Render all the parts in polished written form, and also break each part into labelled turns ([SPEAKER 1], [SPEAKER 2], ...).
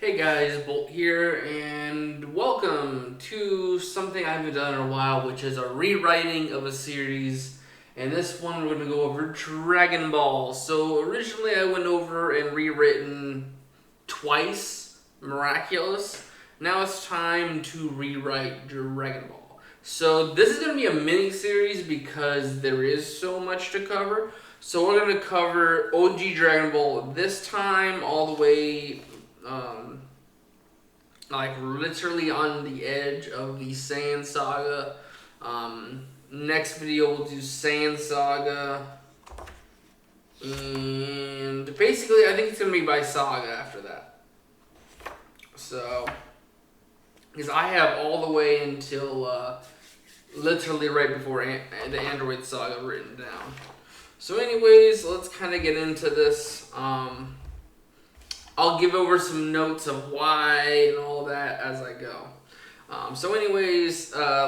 [SPEAKER 1] Hey guys, Bolt here, and welcome to something I haven't done in a while, which is a rewriting of a series. And this one we're going to go over Dragon Ball. So originally I went over and rewritten twice, Miraculous. Now it's time to rewrite Dragon Ball. So this is going to be a mini series because there is so much to cover. So we're going to cover OG Dragon Ball this time all the way like literally on the edge of the Saiyan Saga. Next video we'll do Saiyan Saga, and basically I think it's gonna be by Saga after that. So, because I have all the way until literally right before the Android Saga written down. So, anyways, let's kind of get into this. I'll give over some notes of why and all that as I go.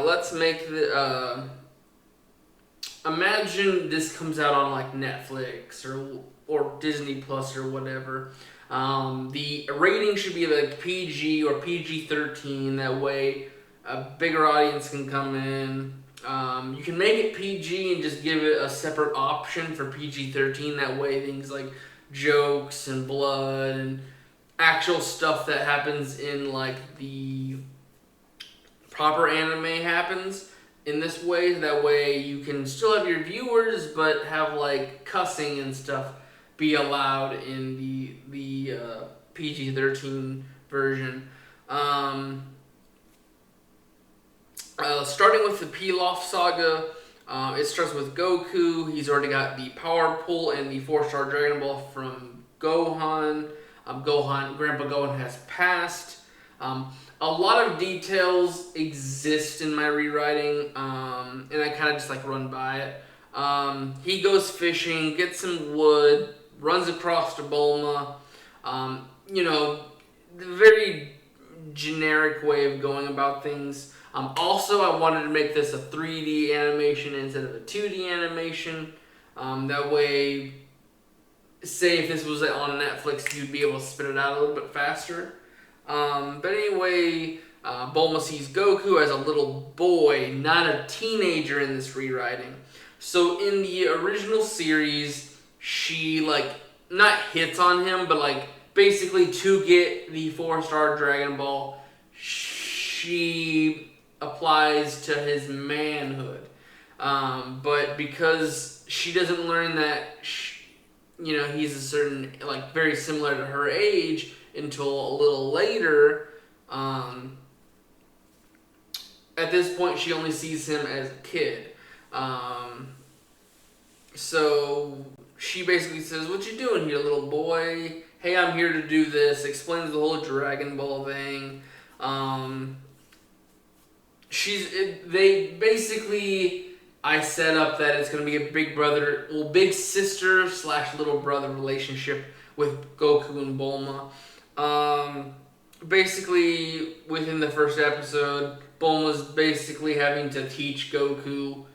[SPEAKER 1] Let's make the. Imagine this comes out on like Netflix or Disney Plus or whatever. The rating should be like PG or PG-13. That way, a bigger audience can come in. You can make it PG and just give it a separate option for PG-13. That way, things like jokes and blood and actual stuff that happens in like the proper anime happens in this way. That way you can still have your viewers but have like cussing and stuff be allowed in the PG-13 version. Starting with the Pilaf Saga, it starts with Goku. He's already got the power pull and the 4-star Dragon Ball from Gohan. Grandpa Gohan has passed. A lot of details exist in my rewriting, and I kind of just like run by it. He goes fishing, gets some wood, runs across to Bulma. The very generic way of going about things. Also, I wanted to make this a 3D animation instead of a 2D animation. That way, say if this was on Netflix, you'd be able to spit it out a little bit faster. Bulma sees Goku as a little boy, not a teenager in this rewriting. So in the original series, she like not hits on him, but like basically to get the 4-star Dragon Ball, she applies to his manhood. But because she doesn't learn that, he's a certain, like, very similar to her age until a little later, at this point, she only sees him as a kid. So she basically says, "What you doing here, little boy? Hey, I'm here to do this." Explains the whole Dragon Ball thing. I set up that it's going to be a big sister / little brother relationship with Goku and Bulma. Basically, within the first episode, Bulma's basically having to teach Goku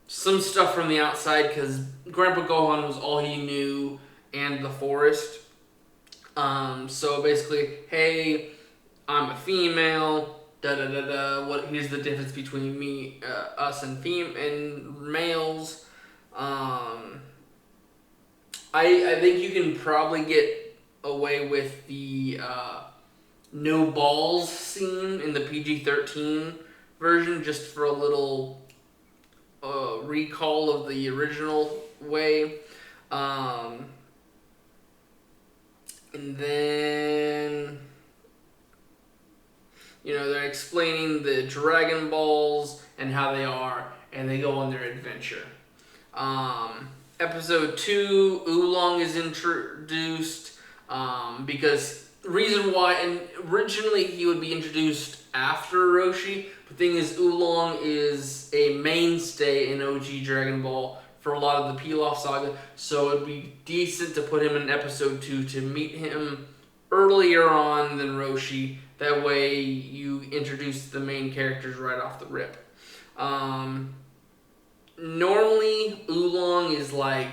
[SPEAKER 1] some stuff from the outside because Grandpa Gohan was all he knew and the forest. So basically, hey, I'm a female. Here's the difference between us and males. I think you can probably get away with the no balls scene in the PG-13 version just for a little recall of the original way. And then they're explaining the Dragon Balls and how they are, and they go on their adventure. Episode 2, Oolong is introduced because reason why, and originally he would be introduced after Roshi. The thing is, Oolong is a mainstay in OG Dragon Ball for a lot of the Pilaf Saga, so it'd be decent to put him in episode 2 to meet him earlier on than Roshi. That way you introduce the main characters right off the rip. Normally, Oolong is like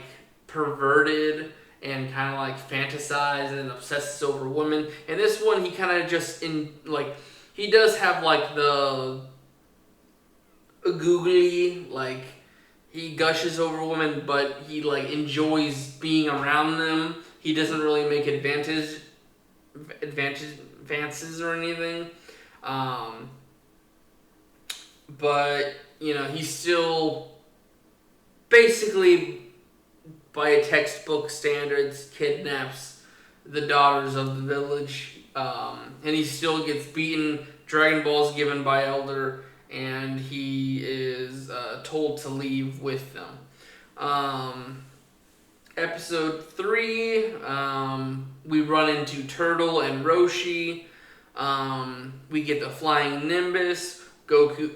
[SPEAKER 1] perverted and kind of like fantasizes and obsesses over women. And this one, he kind of just he does have like the googly, like he gushes over women, but he like enjoys being around them. He doesn't really make advances or anything. But he's still basically, by textbook standards, kidnaps the daughters of the village, and he still gets beaten. Dragon Ball's given by Elder, and he is told to leave with them. Episode 3, we run into Turtle and Roshi. We get the flying Nimbus. Goku,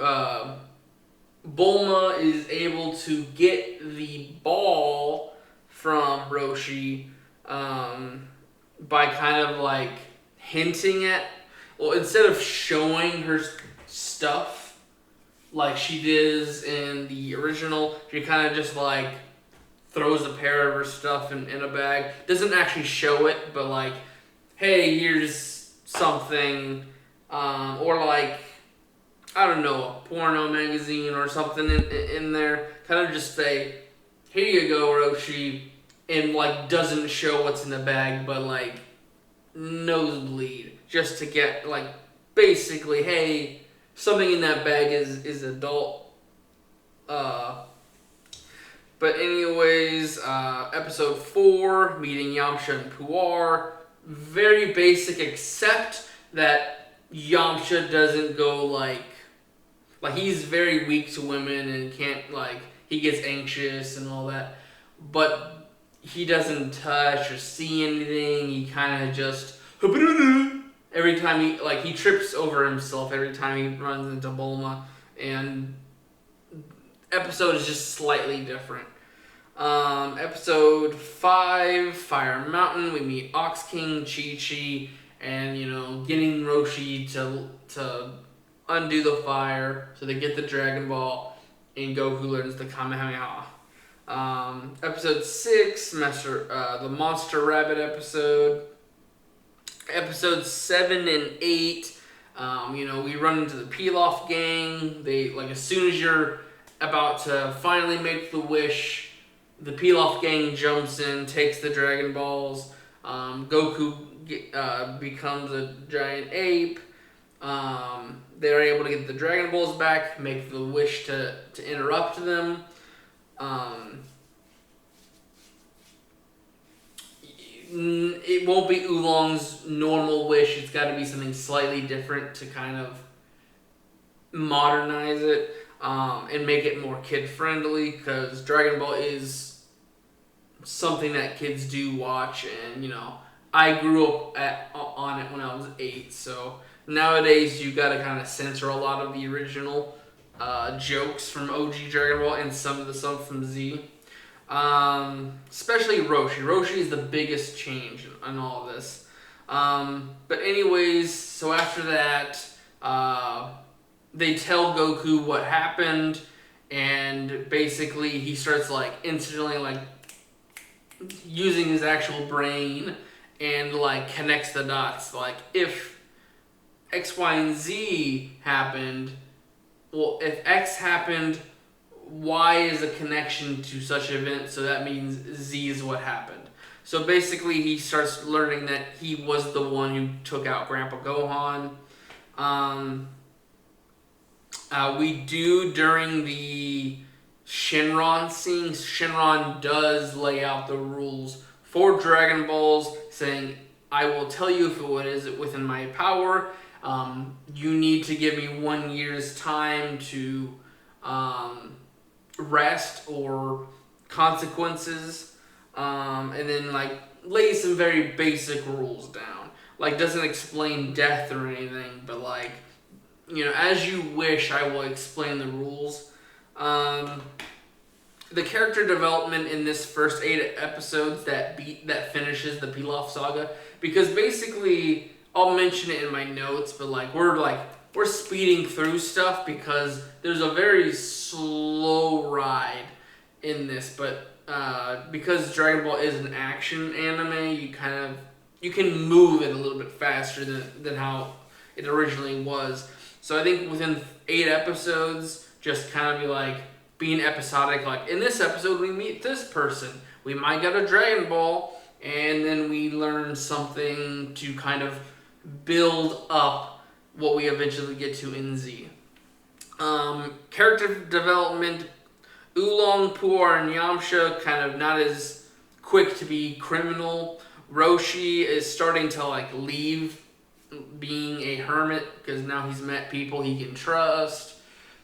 [SPEAKER 1] Bulma is able to get the ball from Roshi by kind of like hinting at, well, instead of showing her stuff like she does in the original, she kind of just like throws a pair of her stuff in a bag. Doesn't actually show it, but like, hey, here's something, or like, I don't know, a porno magazine or something in there. Kind of just say, here you go, Roshi, and like doesn't show what's in the bag, but like nosebleed, just to get like basically, hey, something in that bag is adult. But anyways, episode 4, meeting Yamcha and Puar. Very basic, except that Yamcha doesn't go like he's very weak to women and can't, like, he gets anxious and all that, but he doesn't touch or see anything. He kind of just every time he trips over himself every time he runs into Bulma, and episode is just slightly different. Episode 5, Fire Mountain, we meet Ox King, Chi-Chi, and getting Roshi to undo the fire so they get the Dragon Ball, and Goku learns the Kamehameha. Episode 6, the Monster Rabbit episode. Episodes 7 and 8, we run into the Pilaf gang. They, like, as soon as you're about to finally make the wish, the Pilaf gang jumps in, takes the Dragon Balls. Goku becomes a giant ape. They're able to get the Dragon Balls back, make the wish to interrupt them. It won't be Oolong's normal wish. It's got to be something slightly different to kind of modernize it and make it more kid-friendly, because Dragon Ball is something that kids do watch, and I grew up on it when I was 8, so nowadays you gotta kind of censor a lot of the original jokes from OG Dragon Ball and some of the stuff from Z. Especially Roshi. Roshi is the biggest change in all of this. But anyways, so after that, they tell Goku what happened, and basically he starts like instantly like using his actual brain and like connects the dots. Like, if X, Y, and Z happened, well, if X happened, Y is a connection to such an event, so that means Z is what happened. So basically he starts learning that he was the one who took out Grandpa Gohan. We do, during the Shenron scene, Shenron does lay out the rules for Dragon Balls, saying, I will tell you if it is within my power. You need to give me 1 year's time to rest or consequences, and then like lay some very basic rules down. Like, doesn't explain death or anything, but like, as you wish, I will explain the rules. The character development in this first 8 episodes that finishes the Pilaf saga, because basically, I'll mention it in my notes, but like we're speeding through stuff because there's a very slow ride in this, but because Dragon Ball is an action anime, you can move it a little bit faster than how it originally was. So I think within 8 episodes, just kind of be like being episodic. Like in this episode, we meet this person. We might get a Dragon Ball, and then we learn something to kind of build up what we eventually get to in Z. Character development, Oolong, Puar, and Yamcha kind of not as quick to be criminal. Roshi is starting to like leave being a hermit because now he's met people he can trust.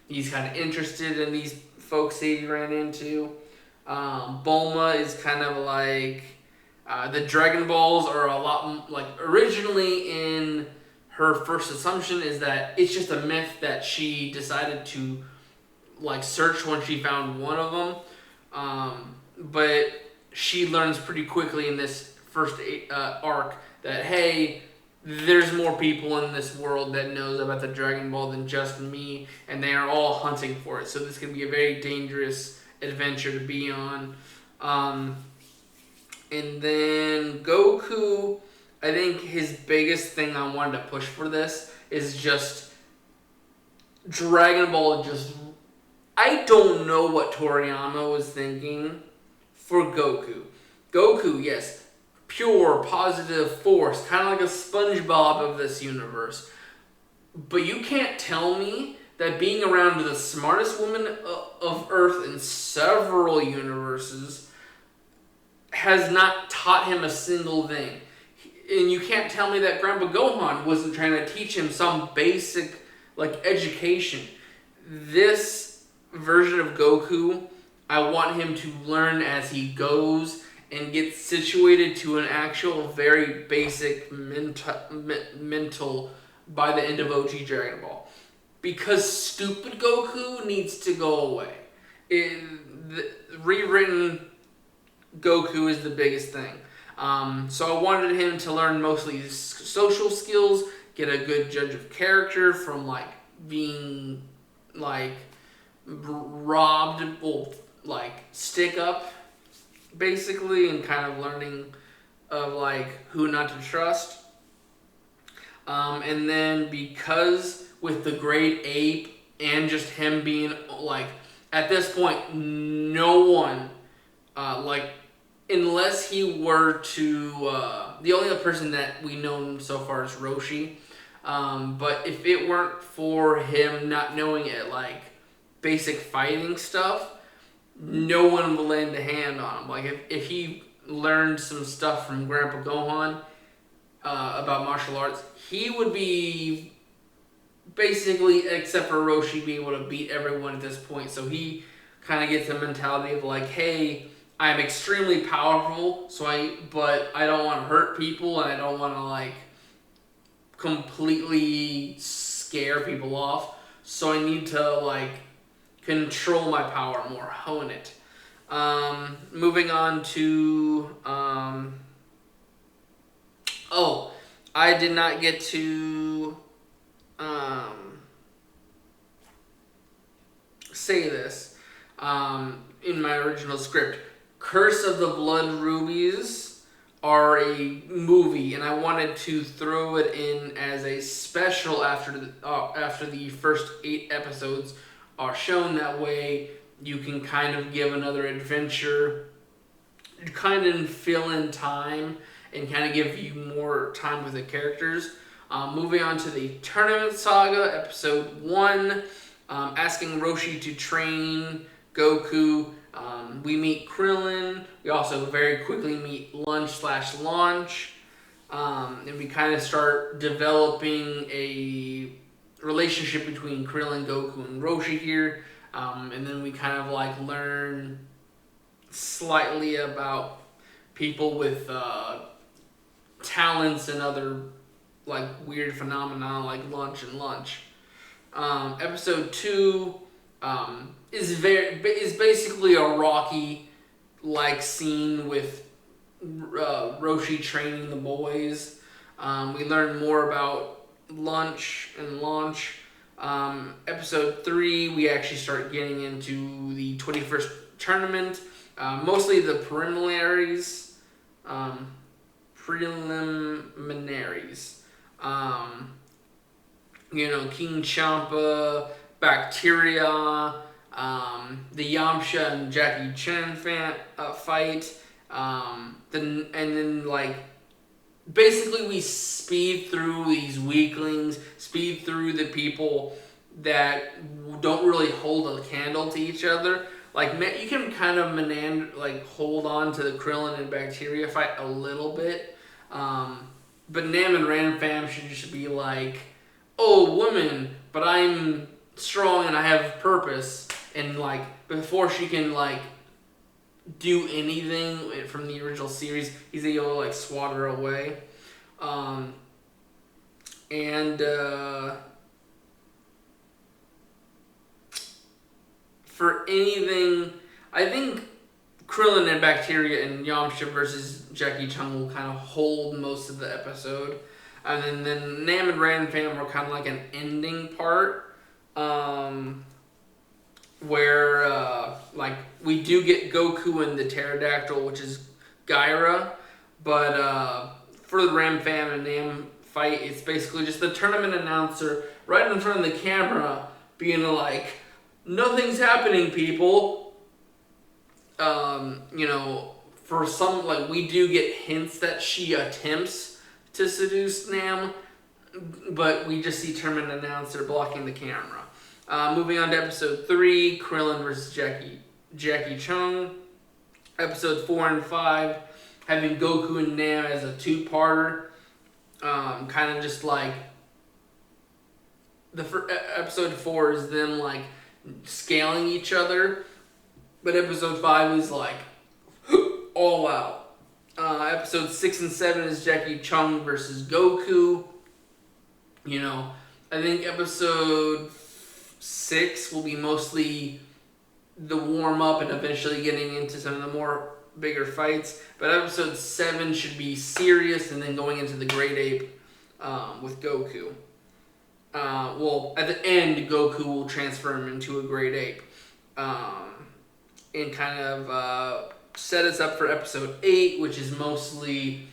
[SPEAKER 1] He's kind of interested in these folks that he ran into. Bulma is kind of like the Dragon Balls are a lot like originally in her first assumption is that it's just a myth that she decided to like search when she found one of them. But she learns pretty quickly in this first arc that, hey, there's more people in this world that knows about the Dragon Ball than just me, and they are all hunting for it. So this can be a very dangerous adventure to be on. And then Goku, I think his biggest thing I wanted to push for this is just Dragon Ball I don't know what Toriyama was thinking for Goku. Goku, yes, pure, positive force, kind of like a SpongeBob of this universe. But you can't tell me that being around the smartest woman of Earth in several universes has not taught him a single thing. And you can't tell me that Grandpa Gohan wasn't trying to teach him some basic, like, education. This version of Goku, I want him to learn as he goes and get situated to an actual very basic mental by the end of OG Dragon Ball. Because stupid Goku needs to go away. Rewritten Goku is the biggest thing. So I wanted him to learn mostly social skills, get a good judge of character from like being like robbed, well, like stick up basically, and kind of learning of like who not to trust. And then because with the Great Ape and just him being like at this point no one like unless he were to the only other person that we know so far is Roshi, but if it weren't for him not knowing it like basic fighting stuff, no one will lend a hand on him. Like if he learned some stuff from Grandpa Gohan about martial arts, he would be basically, except for Roshi, be able to beat everyone at this point. So he kind of gets the mentality of like, hey, I'm extremely powerful, but I don't want to hurt people, and I don't want to like completely scare people off. So I need to like control my power more, hone it. Moving on to I did not get to say this in my original script. Curse of the Blood Rubies are a movie, and I wanted to throw it in as a special after the first 8 episodes are shown. That way you can kind of give another adventure, kind of fill in time, and kind of give you more time with the characters. Moving on to the Tournament Saga, episode 1, asking Roshi to train Goku. We meet Krillin. We also very quickly meet Lunch/Launch. And we kind of start developing a relationship between Krillin, Goku, and Roshi here. And then we kind of like learn slightly about people with talents and other like weird phenomena like Lunch. Episode 2 is basically a Rocky like scene with Roshi training the boys. We learn more about Lunch and Launch. Episode 3, we actually start getting into the 21st tournament, mostly the preliminaries. Preliminaries. King Champa, Bacteria, the Yamcha and Jackie Chan fight. Then basically we speed through these weaklings, speed through the people that don't really hold a candle to each other. You can kind of hold on to the Krillin and Bacteria fight a little bit. But Nam and Ran Fam should just be like, oh, woman, but I'm strong and I have purpose. And before she can do anything from the original series, he's able to swat her away. For anything, I think Krillin and Bacteria and Yamcha versus Jackie Chung will kind of hold most of the episode. And then Nam and Ran Fam were kind of an ending part. Where we do get Goku and the Pterodactyl, which is Gyra. But for the Ram Fam and Nam fight, it's basically just the tournament announcer right in front of the camera being nothing's happening, people. For some, we do get hints that she attempts to seduce Nam, but we just see tournament announcer blocking the camera. Moving on to episode 3, Krillin versus Jackie Chung. Episode 4 and 5, having Goku and Nam as a two-parter. Kind of just episode 4 is them scaling each other, but episode 5 is all out. Episode 6 and 7 is Jackie Chung versus Goku. I think episode 6 will be mostly the warm up and eventually getting into some of the more bigger fights. But episode 7 should be serious and then going into the Great Ape with Goku. At the end, Goku will transfer him into a Great Ape. And kind of set us up for episode 8, which is mostly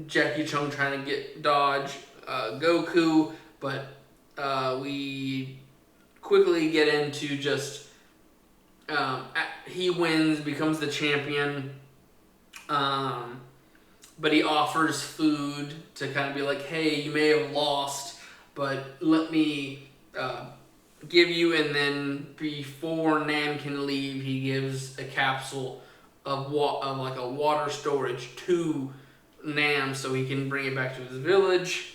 [SPEAKER 1] Jackie Chung trying to dodge Goku, but we quickly get into just he wins, becomes the champion, but he offers food to kind of be like, hey, you may have lost, but let me give you, and then before Nam can leave, he gives a capsule of a water storage to Nam so he can bring it back to his village.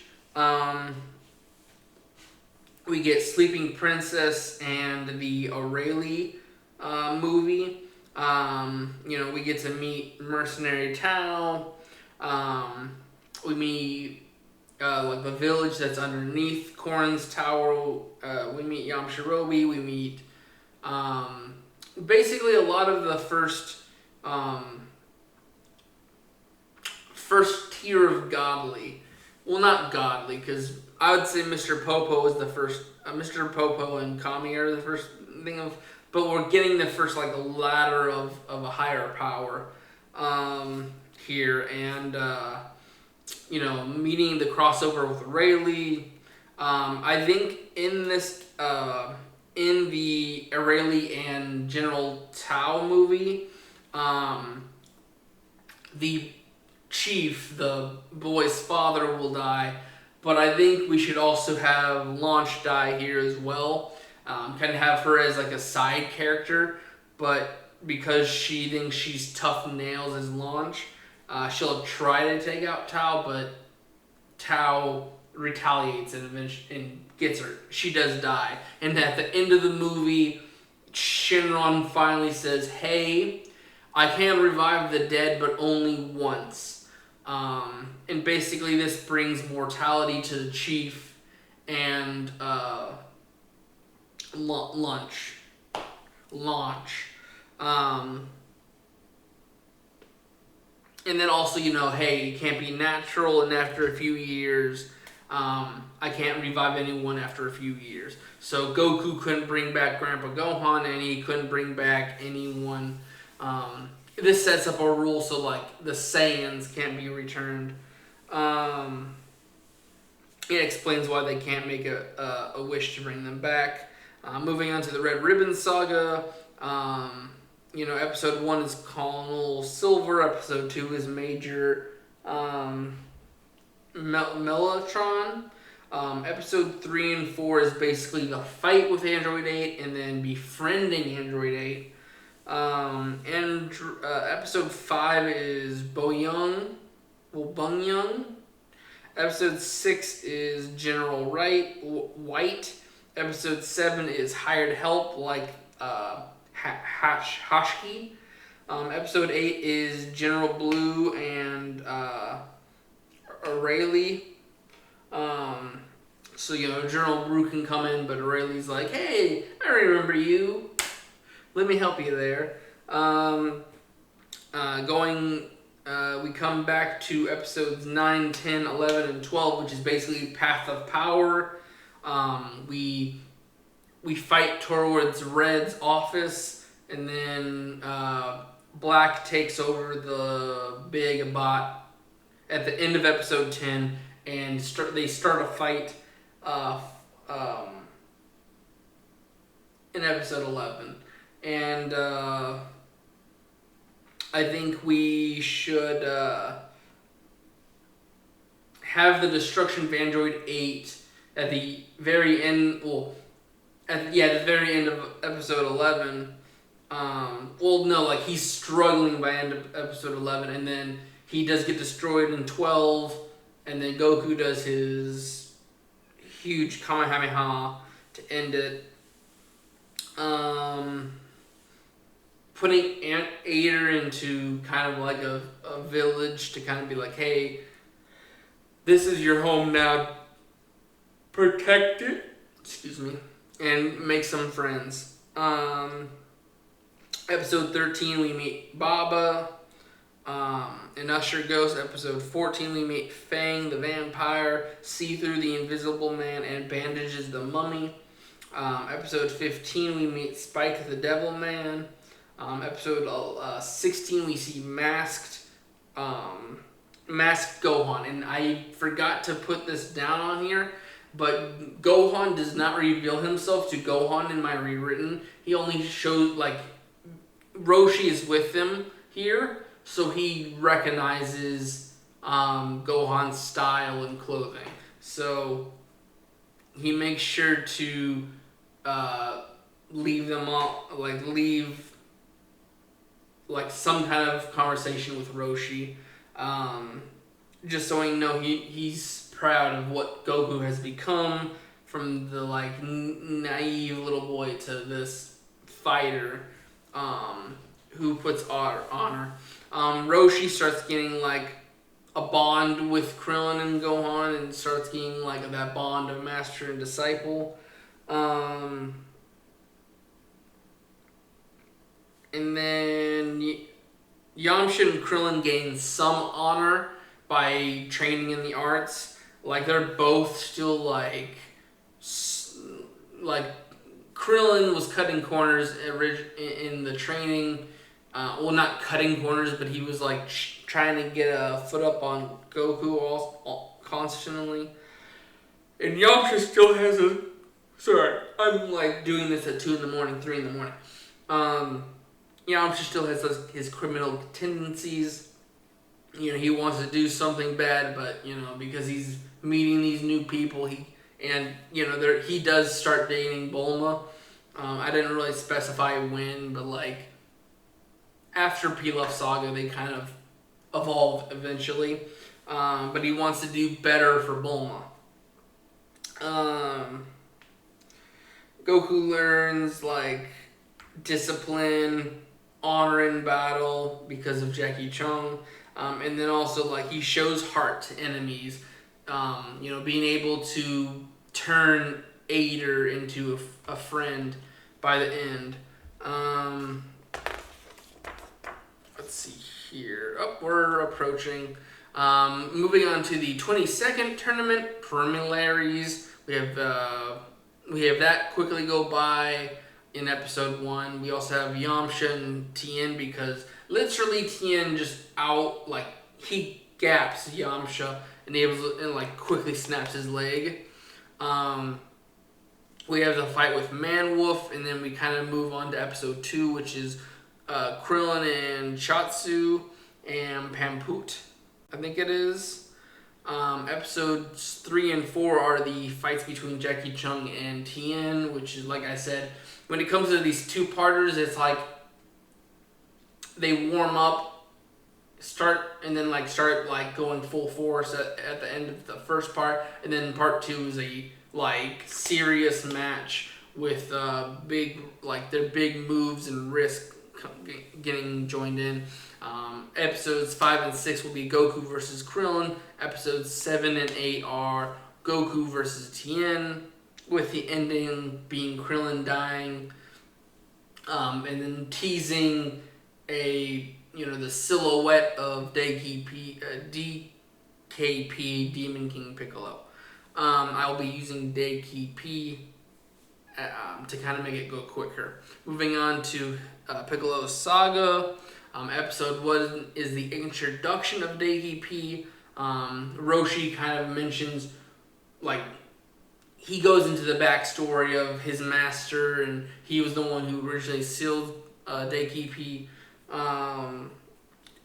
[SPEAKER 1] We get Sleeping Princess and the Aurelie movie. We get to meet Mercenary Tao. We meet the village that's underneath Korin's tower. We meet Yamshirobi. We meet basically a lot of the first tier of godly. Well, not godly, because I would say Mr. Popo is the first. Mr. Popo and Kami are the first thing of, but we're getting the first ladder of a higher power here, and meeting the crossover with Rayleigh. I think in this in the Rayleigh and General Tao movie, the chief, the boy's father, will die, but I think we should also have Launch die here as well. Kind of have her as a side character, but because she thinks she's tough nails as Launch, she'll try to take out Tao, but Tao retaliates and gets her. She does die, and at the end of the movie, Shenron finally says, "Hey, I can revive the dead, but only once." And basically this brings mortality to the chief and Launch. And then also, hey, it can't be natural, and after a few years, I can't revive anyone after a few years. So Goku couldn't bring back Grandpa Gohan, and he couldn't bring back anyone This sets up a rule so like the Saiyans can't be returned. It explains why they can't make a wish to bring them back. Moving on to the Red Ribbon Saga. Episode 1 is Colonel Silver. Episode 2 is Major Mellotron. Episode 3 and 4 is basically the fight with Android 8 and then befriending Android 8. Episode 5 is Bung Young. Episode 6 is General White. Episode 7 is Hired Help, like Hashki. Episode 8 is General Blue and Rayleigh. General Blue can come in, but Rayleigh's like, hey, I remember you. Let me help you there. We come back to episodes 9, 10, 11, and 12, which is basically Path of Power. We fight towards Red's office, and then Black takes over the Big Bot at the end of episode 10, and they start a fight in episode 11. And I think we should have the destruction of Android 8 at the very end. At the very end of episode 11. He's struggling by end of episode 11, and then he does get destroyed in 12, and then Goku does his huge Kamehameha to end it. Putting Aunt Ader into kind of like a village to kind of be like, hey, this is your home now. Protect it. Excuse me. And make some friends. Episode 13, we meet Baba. And Usher Ghost. Episode 14, we meet Fang the vampire, see through the invisible man, and bandages the mummy. Episode 15, we meet Spike the devil man. Episode 16, we see masked Gohan, and I forgot to put this down on here, but Gohan does not reveal himself to Gohan in my rewritten. He only shows, Roshi is with him here, so he recognizes Gohan's style and clothing. So he makes sure to leave them all, leave some kind of conversation with Roshi, just so we know he's proud of what Goku has become, from the naive little boy to this fighter who puts honor. Roshi starts getting a bond with Krillin and Gohan, and starts getting that bond of master and disciple. And then Yamcha and Krillin gain some honor by training in the arts. They're both still Krillin was cutting corners in the training. Not cutting corners, but he was trying to get a foot up on Goku all constantly. And Yamcha still has I'm doing this at 2 in the morning, 3 in the morning. Yamcha still has his criminal tendencies. He wants to do something bad, but because he's meeting these new people, he does start dating Bulma. I didn't really specify when, but after Pilaf Saga, they kind of evolved eventually. But he wants to do better for Bulma. Goku learns discipline, honor in battle because of Jackie Chung, and then also he shows heart to enemies. Being able to turn Ader into a friend by the end. Let's see here. We're approaching. Moving on to the 22nd tournament preliminaries. We have that quickly go by. in episode 1. We also have Yamcha and Tien because literally Tien just he gaps Yamcha and like quickly snaps his leg. We have the fight with Manwolf, and then we kind of move on to episode 2, which is Krillin and Chaozu and Pamput, I think it is. Episodes 3 and 4 are the fights between Jackie Chung and Tien, which is, like I said, when it comes to these two-parters, it's like they warm up, start going full force at the end of the first part, and then part 2 is a serious match with their big moves and risk getting joined in. Episodes 5 and 6 will be Goku versus Krillin. Episodes 7 and 8 are Goku versus Tien, with the ending being Krillin dying, and then teasing the silhouette of DKP Demon King Piccolo. I'll be using DKP to kind of make it go quicker. Moving on to Piccolo's Saga. Episode 1 is the introduction of DKP. Roshi kind of mentions, he goes into the backstory of his master, and he was the one who originally sealed DKP,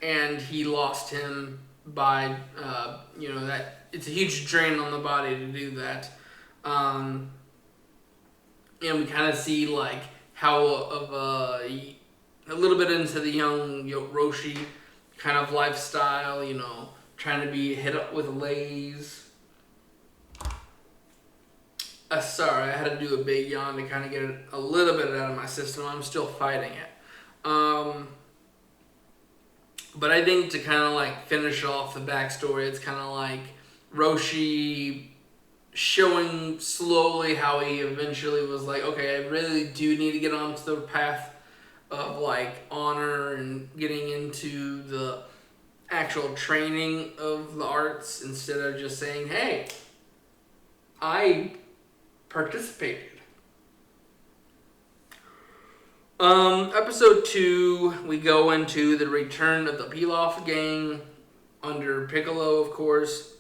[SPEAKER 1] and he lost him by, that it's a huge drain on the body to do that. And we kind of see how a little bit into the young Roshi kind of lifestyle, trying to be hit up with lays. Sorry, I had to do a big yawn to kind of get it a little bit out of my system. I'm still fighting it. But I think to kind of finish off the backstory, it's kind of Roshi showing slowly how he eventually was okay, I really do need to get onto the path of honor and getting into the actual training of the arts, instead of just saying, hey, I participated. Episode 2, we go into the return of the Pilaf gang under Piccolo, of course.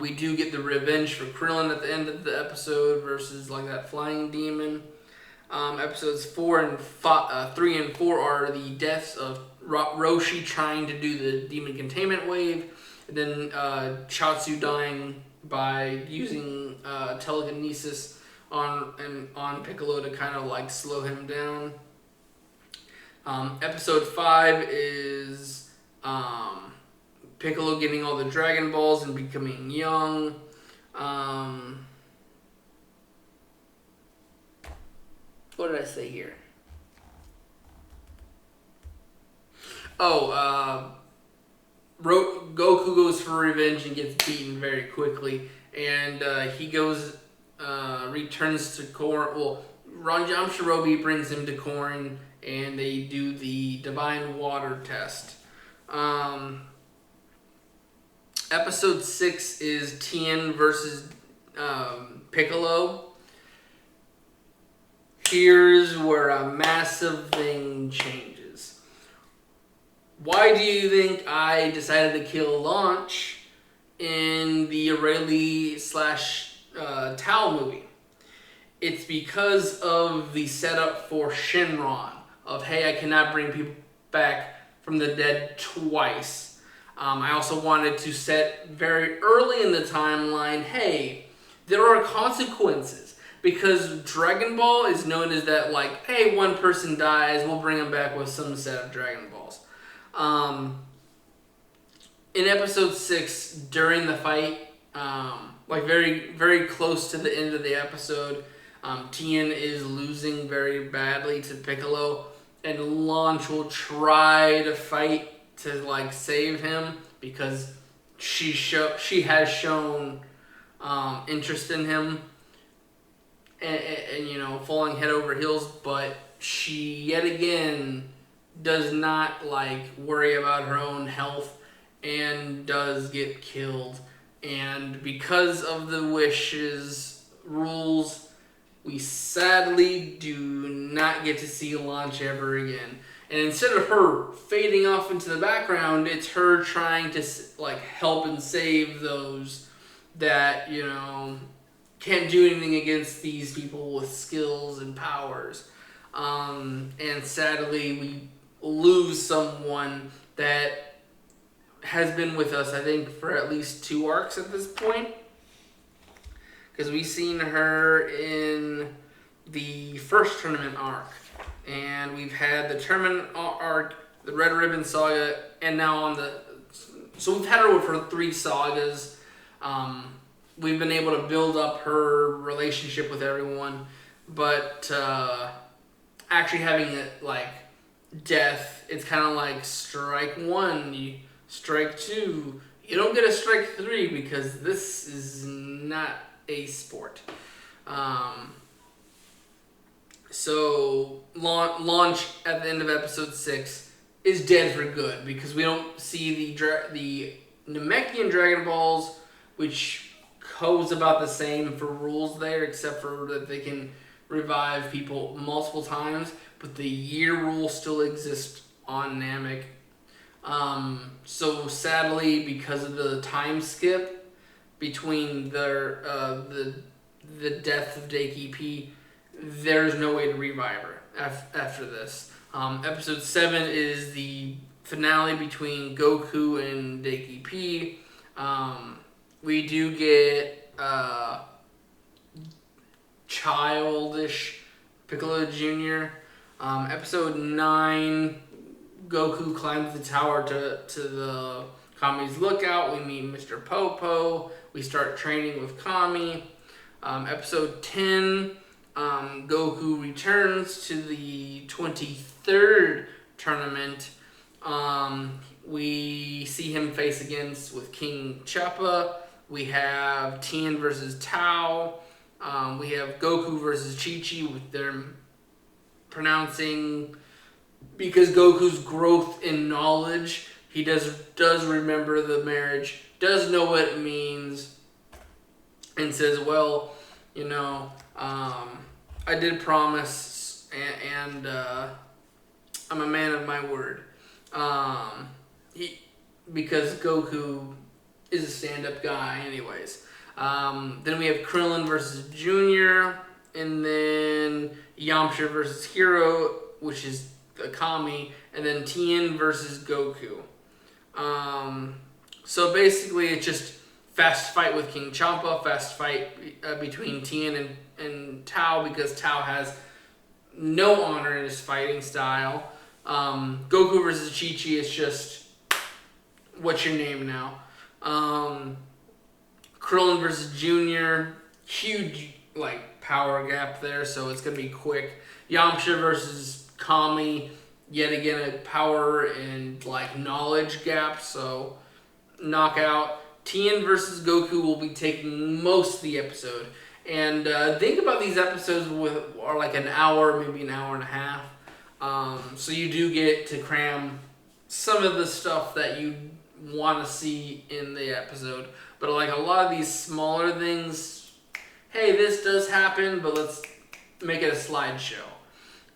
[SPEAKER 1] We do get the revenge for Krillin at the end of the episode versus that flying demon. Episodes 3 and 4 are the deaths of Roshi trying to do the demon containment wave, and then Chaozu dying by using telekinesis on Piccolo to kind of slow him down. Episode 5 is Piccolo getting all the Dragon Balls and becoming young. What did I say here? Goku goes for revenge and gets beaten very quickly, and he returns to Korin. Well, Ramshorobi brings him to Korin, and they do the Divine Water test. Episode 6 is Tien versus Piccolo. Here's where a massive thing changes. Why do you think I decided to kill Launch in the Rayleigh / Tao movie? It's because of the setup for Shenron of, hey, I cannot bring people back from the dead twice. I also wanted to set very early in the timeline, hey, there are consequences. Because Dragon Ball is known as that, hey, one person dies, we'll bring him back with some set of Dragon Balls. In episode 6, during the fight, very, very close to the end of the episode, Tien is losing very badly to Piccolo, and Launch will try to fight to save him because she has shown interest in him. And falling head over heels, but she yet again does not worry about her own health and does get killed. And because of the wishes rules, we sadly do not get to see Launch ever again. And instead of her fading off into the background, it's her trying to like help and save those that, you know, can't do anything against these people with skills and powers. And sadly, we lose someone that has been with us, I think, for at least 2 arcs at this point. Because we've seen her in the first tournament arc. And we've had the tournament arc, the Red Ribbon Saga, and now on the... So we've had her for 3 sagas. We've been able to build up her relationship with everyone. But actually having it, like, death, it's kind of like strike 1, strike 2. You don't get a strike 3 because this is not a sport. So Launch at the end of episode 6 is dead for good because we don't see the Namekian Dragon Balls, which goes about the same for rules there, except for that they can revive people multiple times, but the year rule still exists on Namek. So sadly, because of the time skip between the death of Deki P, there's no way to revive her after this. Episode 7 is the finale between Goku and Deki P. We do get childish Piccolo Jr. Episode 9, Goku climbs the tower to the Kami's lookout. We meet Mr. Popo. We start training with Kami. Episode 10, Goku returns to the 23rd tournament. We see him face against with King Chappa. We have Tien versus Tao. We have Goku versus Chi-Chi with their pronouncing, because Goku's growth in knowledge, he does remember the marriage, does know what it means, and says, well, you know, I did promise, and I'm a man of my word. Because Goku is a stand-up guy anyways. Then we have Krillin versus Junior, and then Yamcha versus Hero, which is the Kami, and then Tien versus Goku. So basically it's just fast fight with King Champa, fast fight between Tien and Tao, because Tao has no honor in his fighting style. Goku versus Chi-Chi is just, what's your name now? Krillin versus Junior, huge like power gap there, so it's gonna be quick. Yamcha versus Kami, yet again a power and like knowledge gap, so knockout. Tien versus Goku will be taking most of the episode, and think about these episodes are like an hour, maybe an hour and a half. So you do get to cram some of the stuff that you want to see in the episode, but like a lot of these smaller things, hey, this does happen, but let's make it a slideshow.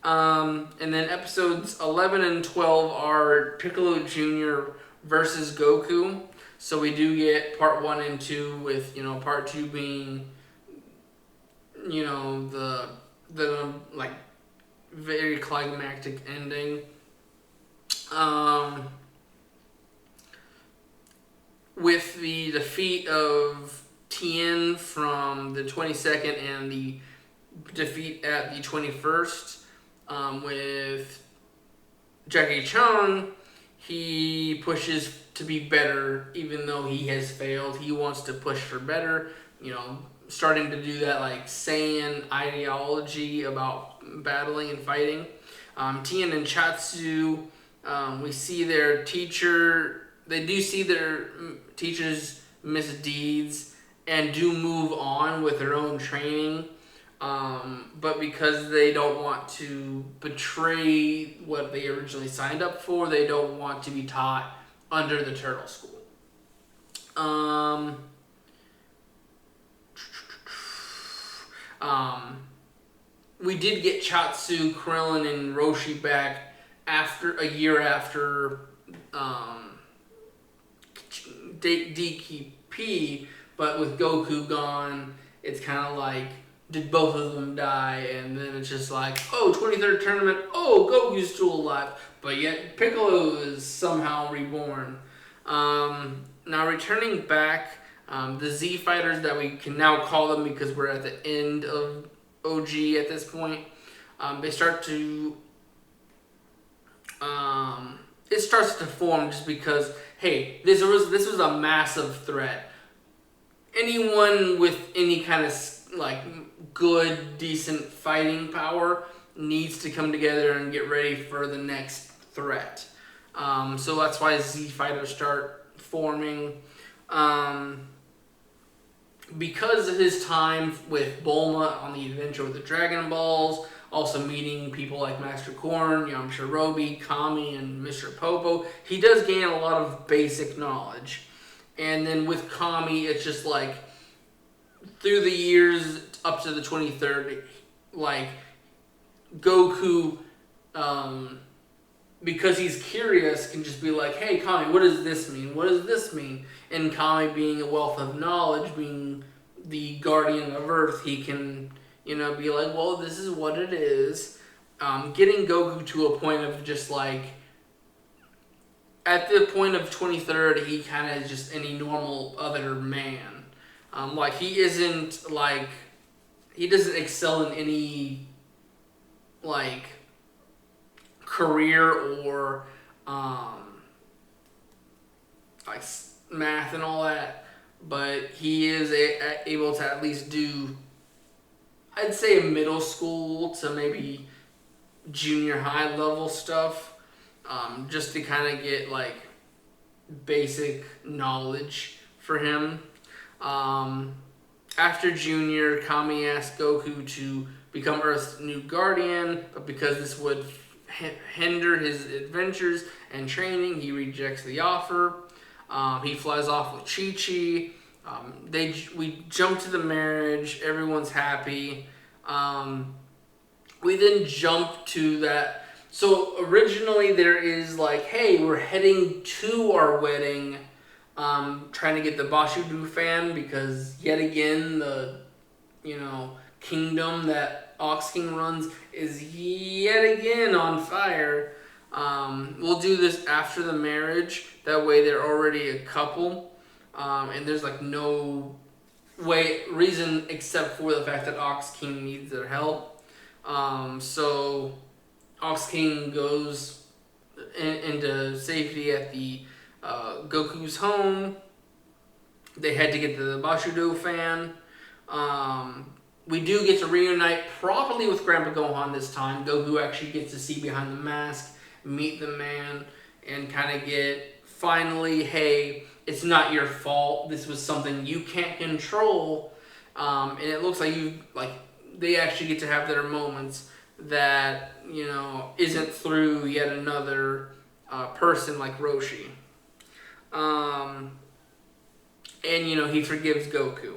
[SPEAKER 1] And then episodes 11 and 12 are Piccolo Jr. versus Goku. So we do get part 1 and 2, with, you know, part 2 being, you know, the like very climactic ending. With the defeat of Tien from the 22nd and the defeat at the 21st, with Jackie Chan, he pushes to be better, even though he has failed. He wants to push for better, you know, starting to do that like Saiyan ideology about battling and fighting. Tien and Chatsu, we see their teacher, they do see their teacher's misdeeds and do move on with their own training. But because they don't want to betray what they originally signed up for, they don't want to be taught under the Turtle School. we did get Chatsu, Krillin, and Roshi back after a year after DKP, but with Goku gone, it's kind of like, did both of them die? And then it's just like, oh, 23rd tournament, oh, Goku's still alive, but yet Piccolo is somehow reborn. Now returning back, the Z Fighters that we can now call them because we're at the end of OG at this point, they start to it starts to form just because, hey, this was a massive threat. Anyone with any kind of like good, decent fighting power needs to come together and get ready for the next threat. So that's why Z Fighters start forming. Because of his time with Bulma on the adventure with the Dragon Balls, also meeting people like Master Corn, Yamashirobi, Kami, and Mr. Popo, he does gain a lot of basic knowledge. And then with Kami, it's just like, through the years up to the 23rd, like, Goku, because he's curious, can just be like, hey, Kami, what does this mean? What does this mean? And Kami, being a wealth of knowledge, being the guardian of Earth, he can, be like, well, this is what it is. Getting Goku to a point of just like, at the point of 23rd, he kind of is just any normal other man. Like, he isn't like, he doesn't excel in any, like, career or, like, math and all that, but he is able to at least do, I'd say, a middle school to maybe junior high level stuff, just to kind of get like basic knowledge for him. After Junior, Kami asked Goku to become Earth's new guardian, but because this would hinder his adventures and training, he rejects the offer. He flies off with Chi-Chi. We jump to the marriage. Everyone's happy. We then jump to that. So originally there is like, hey, we're heading to our wedding. Trying to get the Bashudu fan because yet again the, kingdom that Ox King runs is yet again on fire. We'll do this after the marriage. That way they're already a couple. And there's like no reason except for the fact that Ox King needs their help. So Ox King goes into safety at the Goku's home. They had to get to the Bashudo fan. We do get to reunite properly with Grandpa Gohan this time. Goku actually gets to see behind the mask, meet the man, and kind of get, finally, hey, it's not your fault. This was something you can't control. And it looks like they actually get to have their moments that, isn't through yet another person like Roshi. And, he forgives Goku.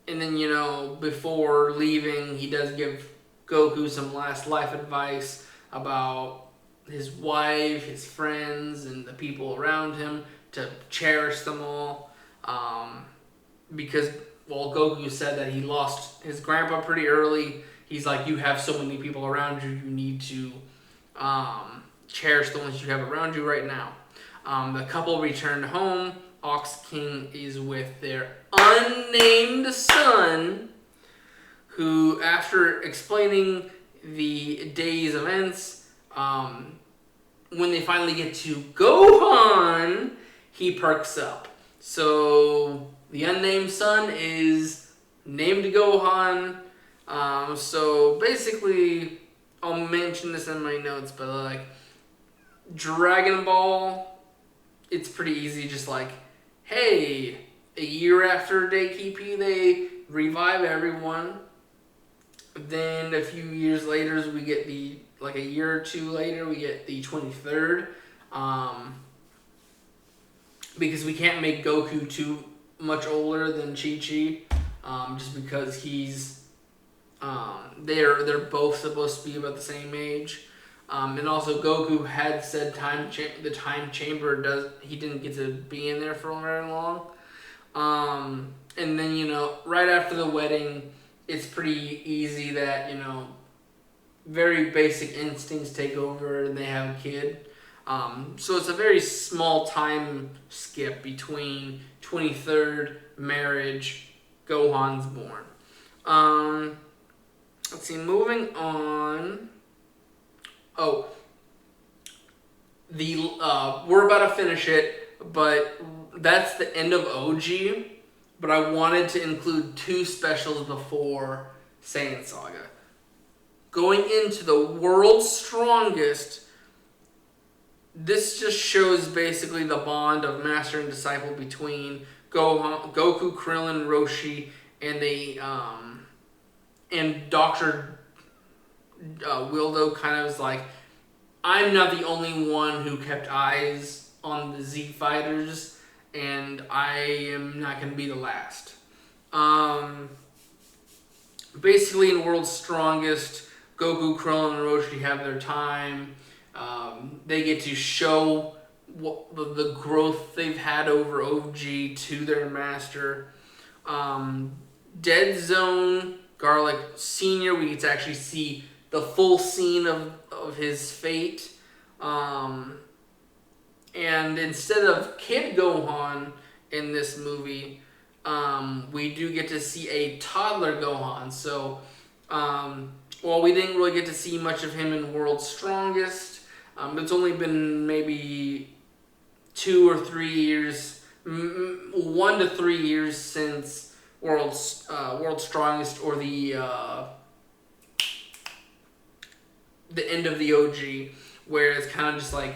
[SPEAKER 1] And then, before leaving, he does give Goku some last life advice about his wife, his friends, and the people around him, to cherish them all. Because, Goku said that he lost his grandpa pretty early. He's like, you have so many people around you, you need to cherish the ones you have around you right now. The couple returned home. Ox King is with their unnamed son, who, after explaining the day's events, when they finally get to Gohan, he perks up. So the unnamed son is named Gohan. So basically, I'll mention this in my notes, but like Dragon Ball, it's pretty easy. Just like, hey, a year after DKP, they revive everyone. Then a few years later, we get a year or two later, we get the 23rd. Because we can't make Goku too much older than Chi-Chi. Just because he's They're both supposed to be about the same age. And also Goku had said the time chamber he didn't get to be in there for very long. And then right after the wedding, it's pretty easy that very basic instincts take over and they have a kid. So it's a very small time skip between 23rd marriage, Gohan's born. Let's see, moving on. Oh, we're about to finish it, but that's the end of OG. But I wanted to include 2 specials before Saiyan Saga. Going into the World's Strongest, this just shows basically the bond of master and disciple between Goku, Krillin, Roshi, and Dr. Wildo kind of is like, I'm not the only one who kept eyes on the Z fighters, and I am not going to be the last. Basically, in World's Strongest, Goku, Krillin, and Roshi have their time. They get to show what the growth they've had over OG to their master. Dead Zone, Garlic Sr., we get to actually see the full scene of his fate. And instead of Kid Gohan in this movie, we do get to see a toddler Gohan. So, while we didn't really get to see much of him in World's Strongest, it's only been maybe 2 or 3 years, 1 to 3 years since World's Strongest or the end of the OG, where it's kind of just like,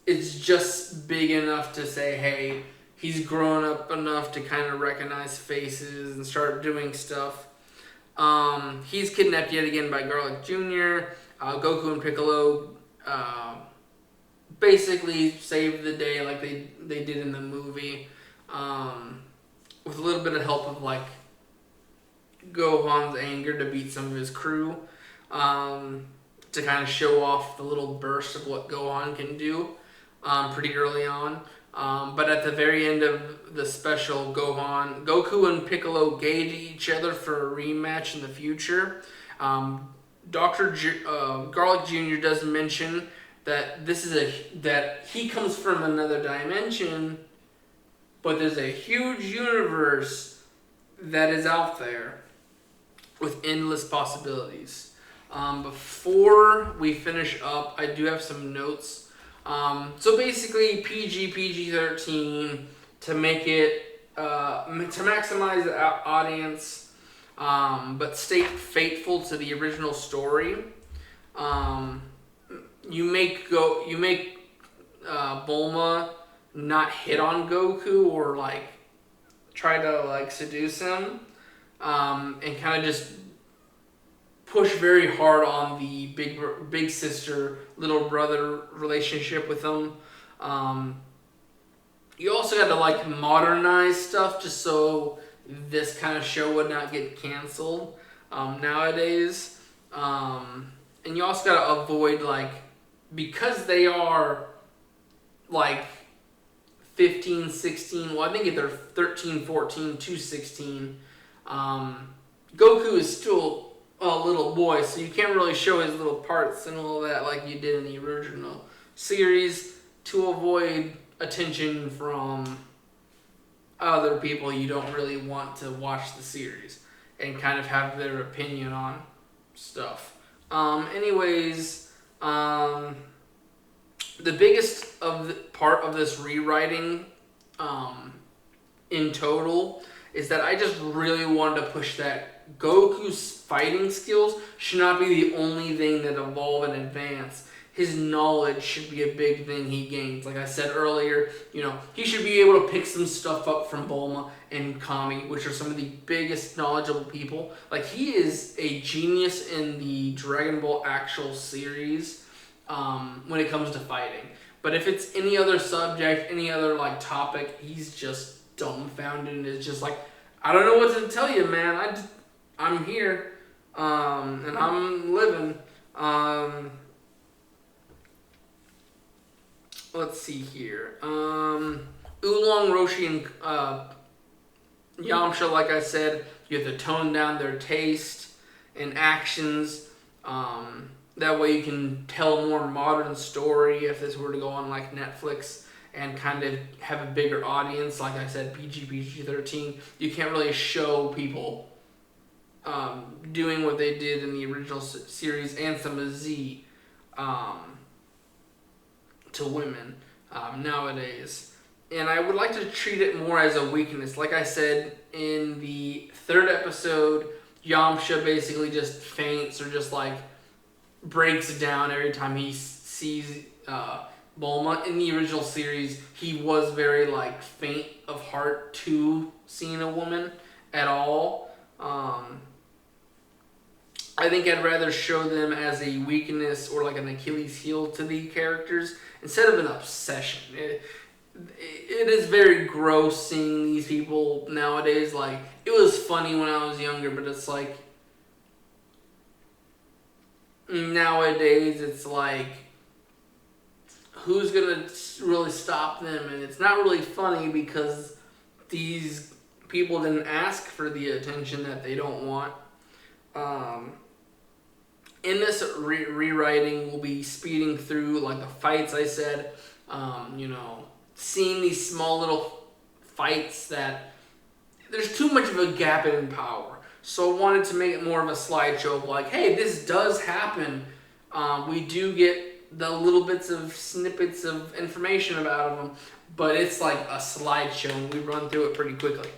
[SPEAKER 1] it's just big enough to say, hey, he's grown up enough to kind of recognize faces and start doing stuff. He's kidnapped yet again by Garlic Jr. Goku and Piccolo basically saved the day like they did in the movie, with a little bit of help of like Gohan's anger to beat some of his crew, to kind of show off the little burst of what Gohan can do pretty early on. But at the very end of the special, Goku and Piccolo gauge each other for a rematch in the future. Garlic Jr. does mention that that he comes from another dimension, but there's a huge universe that is out there with endless possibilities. Before we finish up, I do have some notes. So basically, PG-13 to make it to maximize the audience, but stay faithful to the original story. You make Bulma not hit on Goku or like try to like seduce him, and kind of just push very hard on the big sister little brother relationship with them. You also got to like modernize stuff just so this kind of show would not get canceled nowadays. And you also got to avoid like, because they are like 15, 16, well I think they're 13, 14 to 16. Goku is still a little boy, so you can't really show his little parts and all that like you did in the original series, to avoid attention from other people you don't really want to watch the series and kind of have their opinion on stuff. Anyways, the biggest part of this rewriting in total is that I just really wanted to push that Goku's fighting skills should not be the only thing that evolve and advance. His knowledge should be a big thing he gains. Like I said earlier, he should be able to pick some stuff up from Bulma and Kami, which are some of the biggest knowledgeable people. Like, he is a genius in the Dragon Ball actual series when it comes to fighting. But if it's any other subject, any other like topic, he's just dumbfounded and is just like, I don't know what to tell you, man. I'm here. and I'm living. Let's see here. Oolong, Roshi, and Yamcha, like I said, you have to tone down their taste and actions. That way you can tell a more modern story if this were to go on like Netflix and kind of have a bigger audience. Like I said, PG-13. You can't really show people doing what they did in the original series and some of Z to women nowadays. And I would like to treat it more as a weakness. Like I said, in the third episode, Yamcha basically just faints or just like breaks down every time he sees Bulma. In the original series, he was very like faint of heart to seeing a woman at all. I think I'd rather show them as a weakness or like an Achilles heel to the characters instead of an obsession. It is very gross seeing these people nowadays. Like, it was funny when I was younger, but it's like nowadays it's like, who's gonna really stop them? And it's not really funny because these people didn't ask for the attention that they don't want. In this rewriting, we'll be speeding through like the fights I said, seeing these small little fights that there's too much of a gap in power. So I wanted to make it more of a slideshow of like, hey, this does happen. We do get the little bits of snippets of information about them, but it's like a slideshow and we run through it pretty quickly.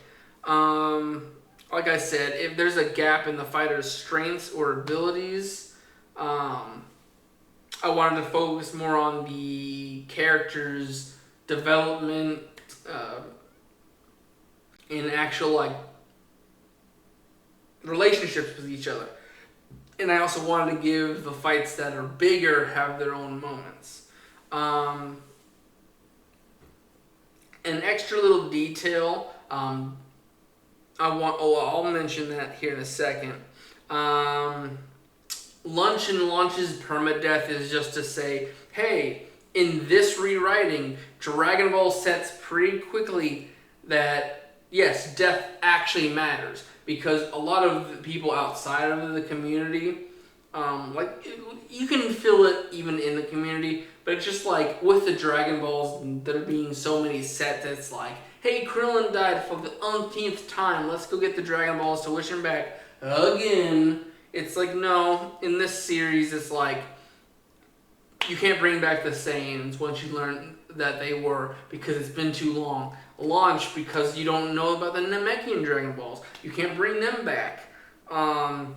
[SPEAKER 1] Like I said, if there's a gap in the fighter's strengths or abilities, I wanted to focus more on the character's development in actual like relationships with each other. And I also wanted to give the fights that are bigger have their own moments. An extra little detail, I'll mention that here in a second. Lunch and Launch's permadeath is just to say, hey, in this rewriting, Dragon Ball sets pretty quickly that, yes, death actually matters. Because a lot of the people outside of the community, you can feel it even in the community, but it's just like with the Dragon Balls, there being so many sets, it's like, hey, Krillin died for the umpteenth time, let's go get the Dragon Balls to wish him back again. It's like, no, in this series, it's like, you can't bring back the Saiyans once you learn that they were, because it's been too long. Launch, because you don't know about the Namekian Dragon Balls. You can't bring them back. And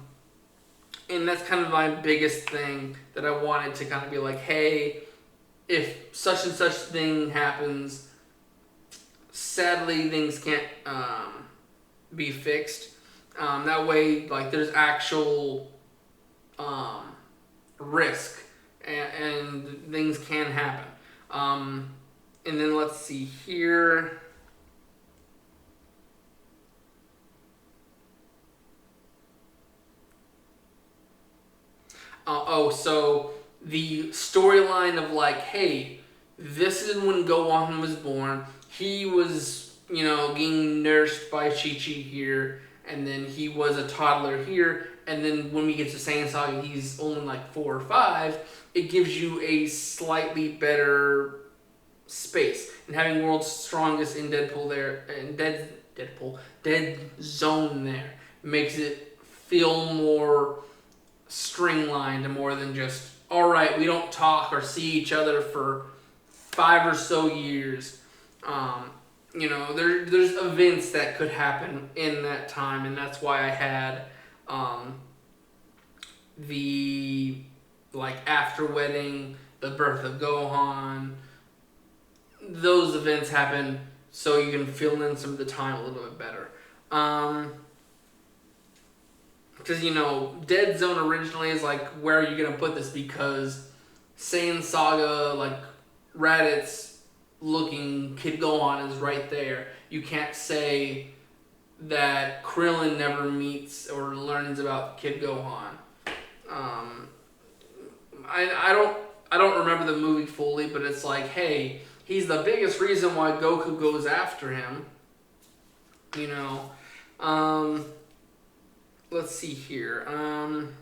[SPEAKER 1] that's kind of my biggest thing that I wanted to kind of be like, hey, if such and such thing happens, sadly things can't be fixed. That way, like, there's actual risk and things can happen. And then let's see here. So the storyline of like, hey, this is when Gohan was born. He was, getting nursed by Chi-Chi here, and then he was a toddler here, and then when we get to Saiyan Saga, he's only like 4 or 5. It gives you a slightly better space. And having World's Strongest in Deadpool there, and Dead Zone there, makes it feel more stringlined and more than just, all right, we don't talk or see each other for 5 or so years. There's events that could happen in that time, and that's why I had the after wedding, the birth of Gohan. Those events happen so you can fill in some of the time a little bit better. Because, Dead Zone originally is like, where are you going to put this? Because Saiyan Saga, like, Raditz looking Kid Gohan is right there. You can't say that Krillin never meets or learns about Kid Gohan. Um, I don't remember the movie fully, but it's like, hey, he's the biggest reason why Goku goes after him. You know, let's see here. Am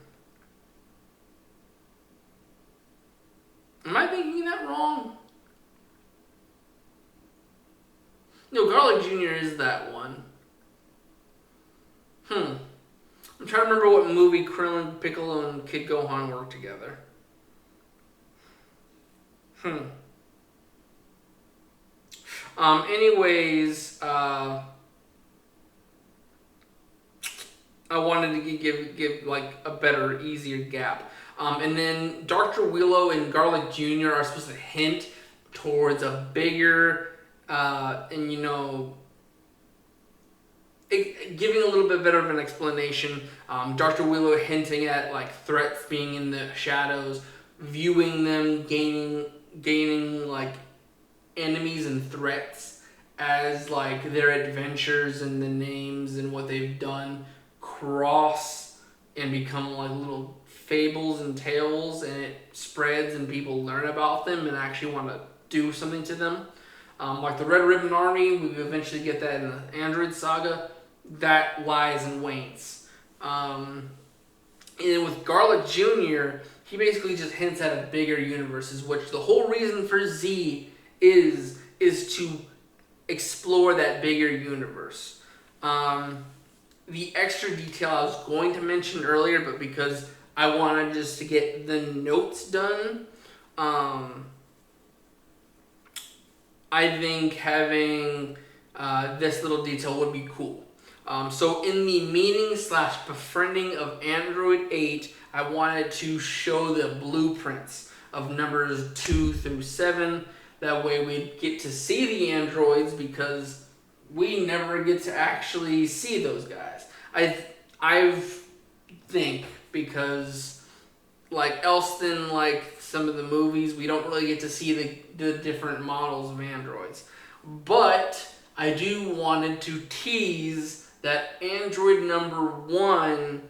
[SPEAKER 1] I thinking that wrong? No, Garlic Jr. is that one. I'm trying to remember what movie Krillin, Piccolo, and Kid Gohan worked together. Anyways, I wanted to give like a better, easier gap. And then Dr. Willow and Garlic Jr. are supposed to hint towards a bigger, and giving a little bit better of an explanation. Dr. Willow hinting at like threats being in the shadows, viewing them gaining like enemies and threats as like their adventures and the names and what they've done cross and become like little fables and tales, and it spreads and people learn about them and actually want to do something to them. Like the Red Ribbon Army, we eventually get that in the Android Saga. That lies and wanes. And with Garlic Jr., he basically just hints at a bigger universe, which the whole reason for Z is to explore that bigger universe. The extra detail I was going to mention earlier, but because I wanted just to get the notes done, I think having this little detail would be cool. So in the meeting/befriending of Android 8, I wanted to show the blueprints of numbers 2 through 7. That way we'd get to see the androids, because we never get to actually see those guys. I think because like else than like some of the movies, we don't really get to see the different models of androids. But I do wanted to tease that android number 1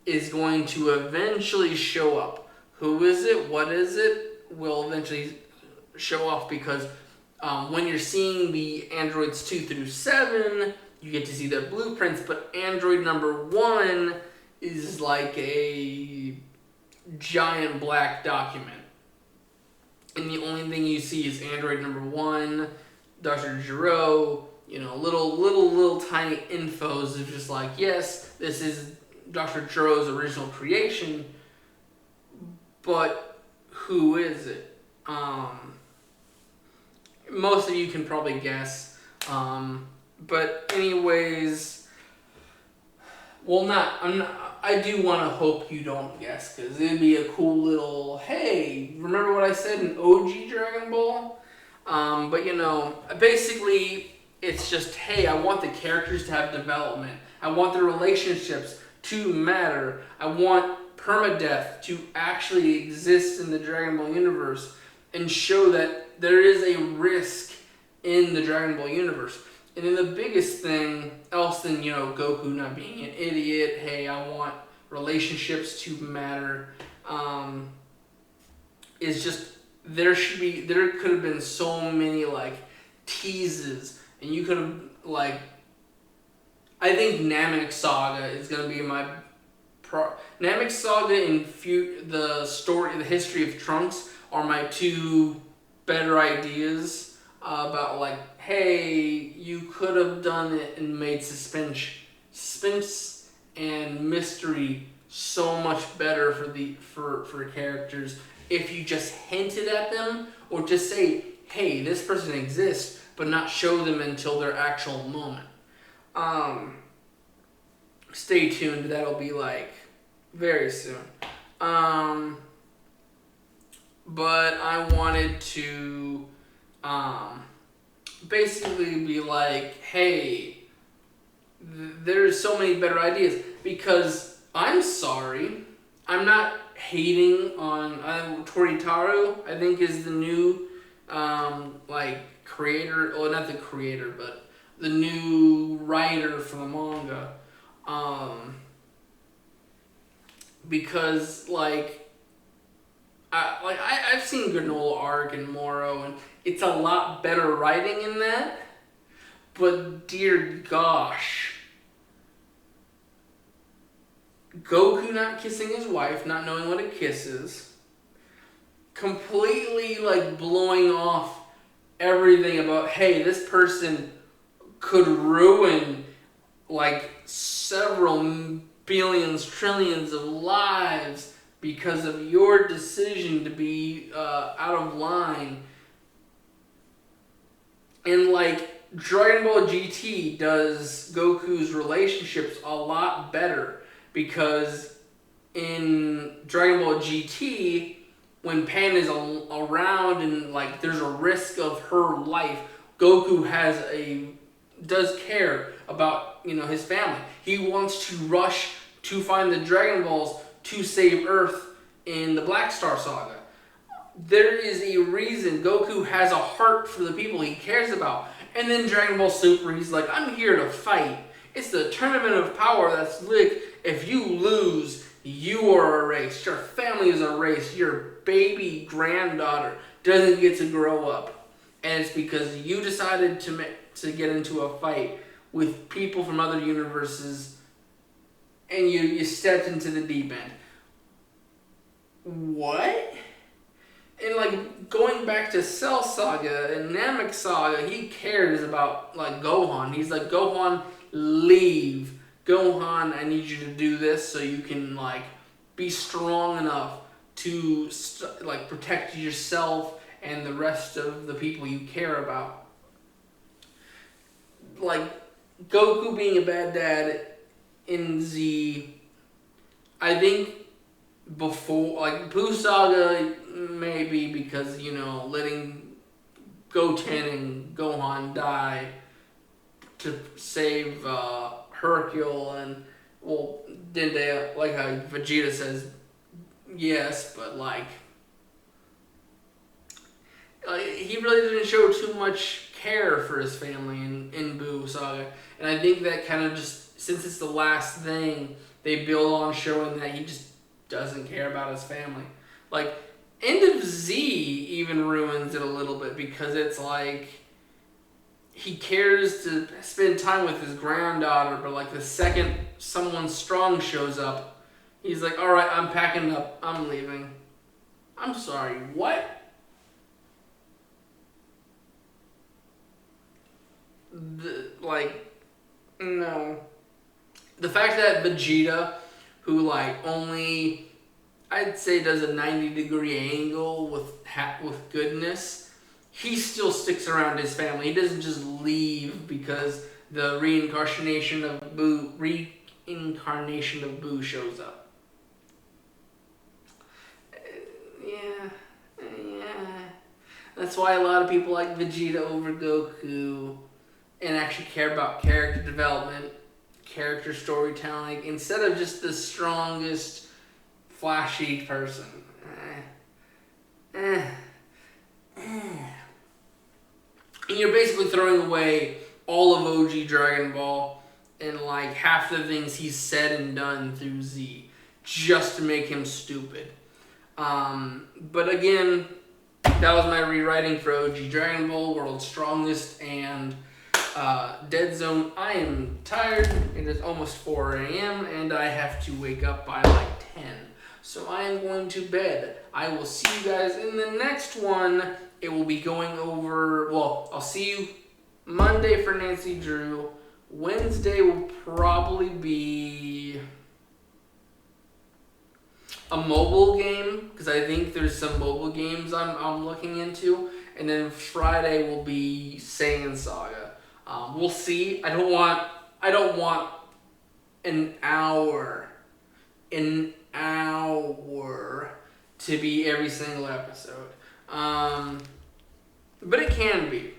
[SPEAKER 1] is going to eventually show up. Who is it? What is it? Will eventually show off, because when you're seeing the androids 2 through 7, you get to see their blueprints, but android number 1 is like a giant black document. And the only thing you see is android number 1, Dr. Gero, little tiny infos of just like, yes, this is Dr. Gero's original creation, but who is it? Most of you can probably guess. But anyways, I do want to hope you don't guess, because it'd be a cool little, hey, remember what I said in OG Dragon Ball? But basically, it's just, hey, I want the characters to have development. I want their relationships to matter. I want permadeath to actually exist in the Dragon Ball universe and show that there is a risk in the Dragon Ball universe. And then the biggest thing, else than, Goku not being an idiot, hey, I want relationships to matter, is just, there could have been so many, like, teases, and you could have, like, I think Namek Saga is going to be my, Namek Saga and the history of Trunks are my two better ideas about, like, hey, you could have done it and made suspense and mystery so much better for characters if you just hinted at them, or just say, hey, this person exists, but not show them until their actual moment. Stay tuned, that'll be like very soon. But I wanted to basically be like, hey, there's so many better ideas, because I'm sorry, I'm not hating on Toritaro, I think is the new creator, well, not the creator, but the new writer for the manga. Because I've seen Granola Arc and Moro, and it's a lot better writing in that. But dear gosh, Goku not kissing his wife, not knowing what a kiss is, completely blowing off everything about, hey, this person could ruin several billions, trillions of lives because of your decision to be out of line. And Dragon Ball GT does Goku's relationships a lot better, because in Dragon Ball GT, when Pan is around and there's a risk of her life, Goku does care about his family. He wants to rush to find the Dragon Balls to save Earth in the Black Star Saga. There is a reason Goku has a heart for the people he cares about. And then Dragon Ball Super, he's like, I'm here to fight. It's the tournament of power that's if you lose, you are erased. Your family is erased. Your baby granddaughter doesn't get to grow up. And it's because you decided to get into a fight with people from other universes, and you stepped into the deep end. What? And going back to Cell Saga and Namek Saga, he cares about Gohan. He's like, Gohan, leave. Gohan, I need you to do this so you can be strong enough to protect yourself and the rest of the people you care about. Goku being a bad dad in Z, I think before Buu Saga, maybe because letting Goten and Gohan die to save Hercule, and didn't they how Vegeta says yes, but he really didn't show too much care for his family in Buu Saga. And I think that kind of just, since it's the last thing, they build on showing that he just doesn't care about his family. End of Z even ruins it a little bit, because it's he cares to spend time with his granddaughter, but the second someone strong shows up, he's like, alright, I'm packing up, I'm leaving. I'm sorry, what? No. The fact that Vegeta, who only, I'd say, does a 90-degree angle with goodness, he still sticks around his family. He doesn't just leave because the reincarnation of Buu shows up. Yeah. That's why a lot of people like Vegeta over Goku and actually care about character development, character storytelling, instead of just the strongest, flashy person. And you're basically throwing away all of OG Dragon Ball and half the things he's said and done through Z just to make him stupid. But again, that was my rewriting for OG Dragon Ball, World's Strongest, and Dead Zone. I am tired. It is almost 4 a.m. and I have to wake up by 10. So I am going to bed. I will see you guys in the next one. It will be going over, I'll see you Monday for Nancy Drew. Wednesday will probably be a mobile game, because I think there's some mobile games I'm looking into. And then Friday will be Saiyan Saga. We'll see. I don't want an hour to be every single episode. But it can be.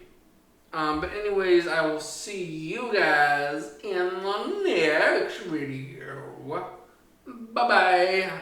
[SPEAKER 1] But anyways, I will see you guys in the next video. Bye-bye.